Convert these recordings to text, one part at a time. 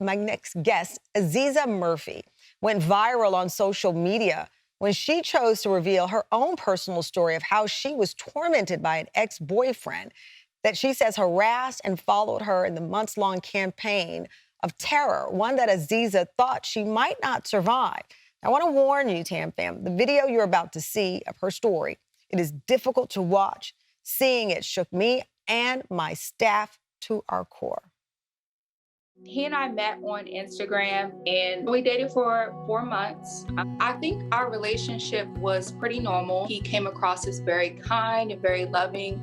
My next guest, Aziza Murphy, went viral on social media when she chose to reveal her own personal story of how she was tormented by an ex-boyfriend that she says harassed and followed her in the months-long campaign of terror, one that Aziza thought she might not survive. I want to warn you, Tam Fam, the video you're about to see of her story, it is difficult to watch. Seeing it shook me and my staff to our core. He and I met on Instagram and we dated for 4 months. I think our relationship was pretty normal. He came across as very kind and very loving.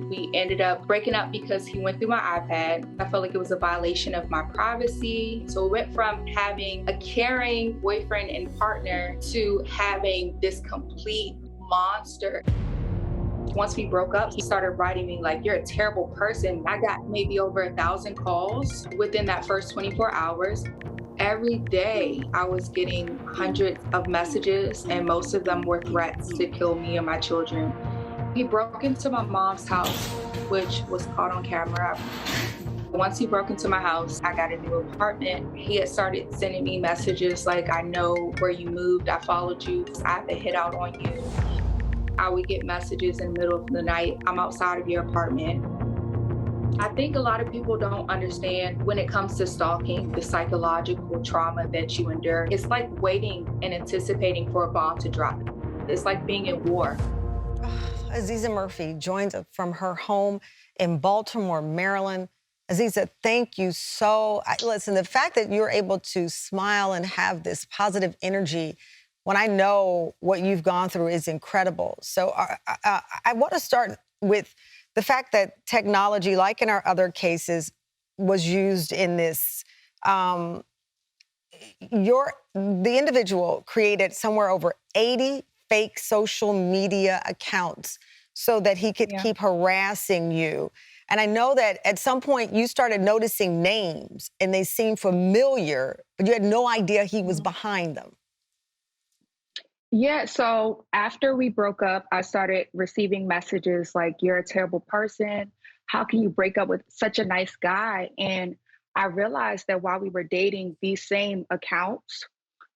We ended up breaking up because he went through my iPad. I felt like it was a violation of my privacy. So we went from having a caring boyfriend and partner to having this complete monster. Once we broke up, he started writing me like, "You're a terrible person." I got maybe over 1,000 calls within that first 24 hours. Every day I was getting hundreds of messages and most of them were threats to kill me and my children. He broke into my mom's house, which was caught on camera. Once he broke into my house, I got a new apartment. He had started sending me messages like, "I know where you moved. I followed you. I have a hit out on you." I would get messages in the middle of the night, "I'm outside of your apartment." I think a lot of people don't understand when it comes to stalking, the psychological trauma that you endure. It's like waiting and anticipating for a bomb to drop. It's like being in war. Aziza Murphy joins us from her home in Baltimore, Maryland. Aziza, thank you listen, the fact that you're able to smile and have this positive energy when I know what you've gone through is incredible. So I want to start with the fact that technology, like in our other cases, was used in this. The individual created somewhere over 80 fake social media accounts so that he could keep harassing you. And I know that at some point you started noticing names and they seemed familiar, but you had no idea he was behind them. Yeah, so after we broke up, I started receiving messages like, "You're a terrible person. How can you break up with such a nice guy?" And I realized that while we were dating, these same accounts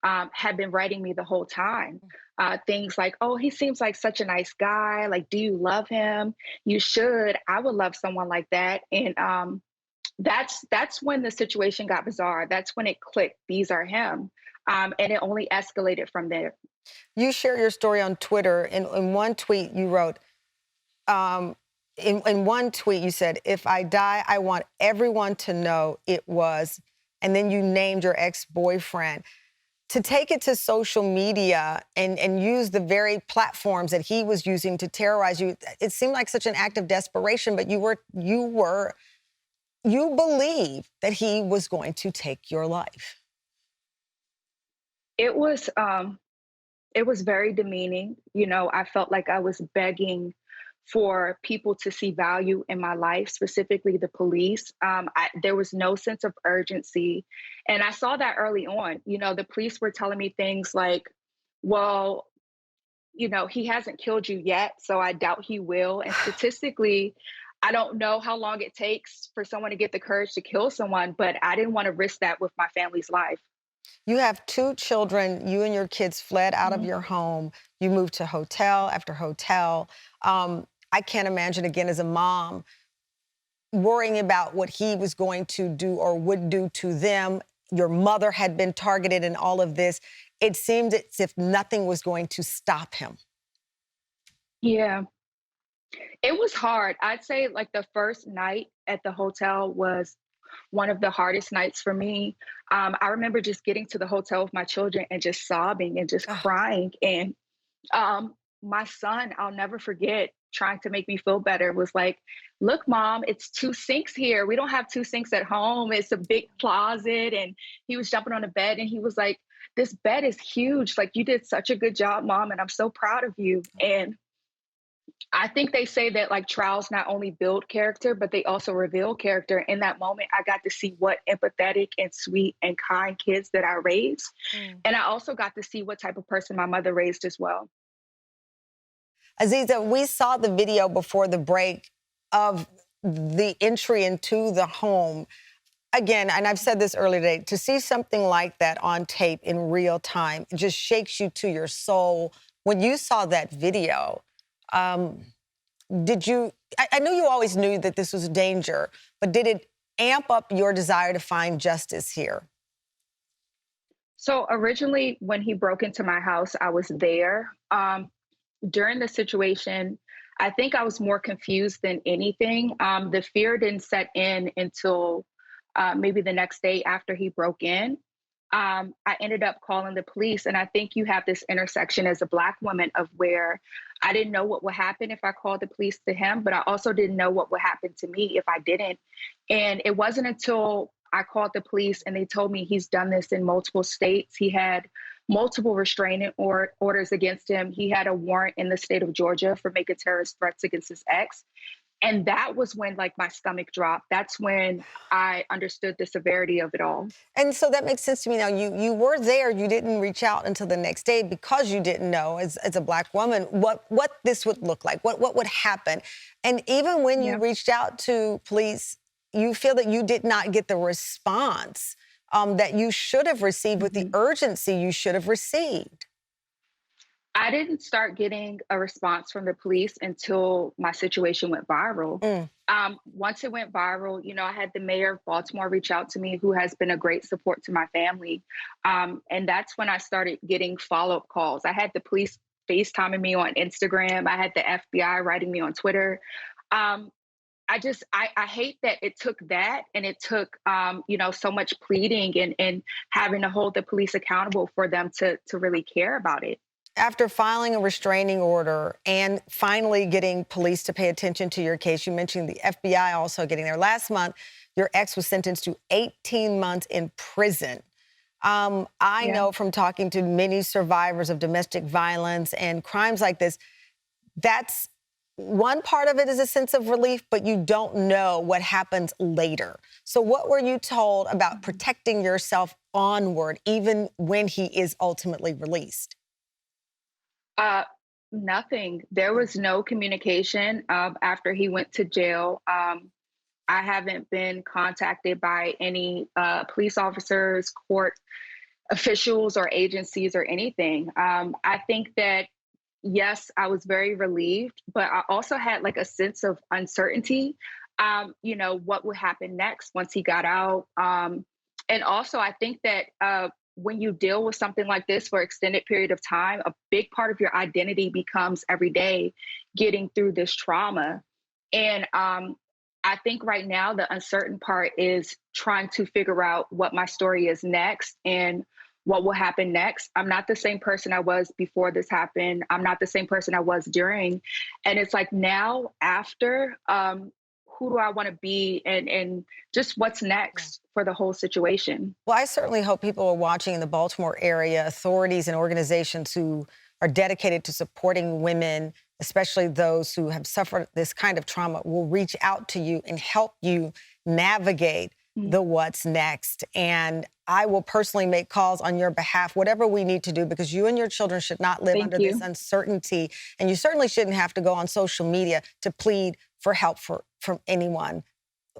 had been writing me the whole time. Things like, "Oh, he seems like such a nice guy. Like, do you love him? You should. I would love someone like that." And that's when the situation got bizarre. That's when it clicked. These are him. And it only escalated from there. You share your story on Twitter. In one tweet, you wrote, um, in one tweet, you said, "If I die, I want everyone to know it was," and then you named your ex-boyfriend. To take it to social media and use the very platforms that he was using to terrorize you, it seemed like such an act of desperation, but you believed that he was going to take your life. It was it was very demeaning. You know, I felt like I was begging for people to see value in my life, specifically the police. There was no sense of urgency. And I saw that early on. You know, the police were telling me things like, "Well, you know, he hasn't killed you yet, so I doubt he will. And statistically, I don't know how long it takes for someone to get the courage to kill someone, but I didn't want to risk that with my family's life." You have two children. You and your kids fled out of Mhm. your home. You moved to hotel after hotel. I can't imagine, again, as a mom, worrying about what he was going to do or would do to them. Your mother had been targeted in all of this. It seemed as if nothing was going to stop him. Yeah. It was hard. I'd say like the first night at the hotel was one of the hardest nights for me. I remember just getting to the hotel with my children and just sobbing and just Ugh. crying. And my son, I'll never forget, trying to make me feel better, was like, "Look, mom, it's two sinks here. We don't have two sinks at home. It's a big closet." And he was jumping on the bed and he was like, "This bed is huge. Like, you did such a good job, mom. And I'm so proud of you." And I think they say that like trials not only build character, but they also reveal character. In that moment, I got to see what empathetic and sweet and kind kids that I raised. Mm. And I also got to see what type of person my mother raised as well. Aziza, we saw the video before the break of the entry into the home. again, and I've said this earlier today, to see something like that on tape in real time, it just shakes you to your soul. When you saw that video, um, did you, I know you always knew that this was a danger, but did it amp up your desire to find justice here? So originally, when he broke into my house, I was there. During the situation, I think I was more confused than anything. The fear didn't set in until maybe the next day after he broke in. I ended up calling the police, and I think you have this intersection as a Black woman of where I didn't know what would happen if I called the police to him, but I also didn't know what would happen to me if I didn't. And it wasn't until I called the police and they told me he's done this in multiple states. He had multiple restraining orders against him. He had a warrant in the state of Georgia for making terrorist threats against his ex. And that was when like my stomach dropped. That's when I understood the severity of it all. And so that makes sense to me now. You were there. You didn't reach out until the next day because you didn't know, as a Black woman, what this would look like, what would happen. And even when you reached out to police, you feel that you did not get the response that you should have received with the urgency you should have received. I didn't start getting a response from the police until my situation went viral. Once it went viral, you know, I had the mayor of Baltimore reach out to me, who has been a great support to my family. And that's when I started getting follow-up calls. I had the police FaceTiming me on Instagram. I had the FBI writing me on Twitter. I hate that it took that, and it took, you know, so much pleading and having to hold the police accountable for them to really care about it. After filing a restraining order and finally getting police to pay attention to your case, you mentioned the FBI also getting there. Last month, your ex was sentenced to 18 months in prison. I know from talking to many survivors of domestic violence and crimes like this, that's one part of it is a sense of relief, but you don't know what happens later. So what were you told about protecting yourself onward, even when he is ultimately released? Nothing. There was no communication after he went to jail. I haven't been contacted by any police officers, court officials, or agencies or anything. I think that, yes, I was very relieved, but I also had like a sense of uncertainty, you know, what would happen next once he got out. And also, I think that when you deal with something like this for an extended period of time, a big part of your identity becomes every day getting through this trauma. And I think right now the uncertain part is trying to figure out what my story is next and what will happen next. I'm not the same person I was before this happened. I'm not the same person I was during. And it's like now, after, who do I want to be, and just what's next for the whole situation. Well, I certainly hope people are watching in the Baltimore area, authorities and organizations who are dedicated to supporting women, especially those who have suffered this kind of trauma, will reach out to you and help you navigate the what's next. And I will personally make calls on your behalf, whatever we need to do, because you and your children should not live under this uncertainty. And you certainly shouldn't have to go on social media to plead for help from anyone,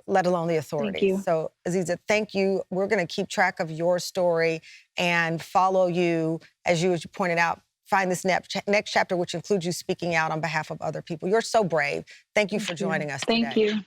let alone the authorities. So, Aziza, thank you. We're going to keep track of your story and follow you, as you pointed out, find this next chapter, which includes you speaking out on behalf of other people. You're so brave. Thank you for joining us today. Thank you.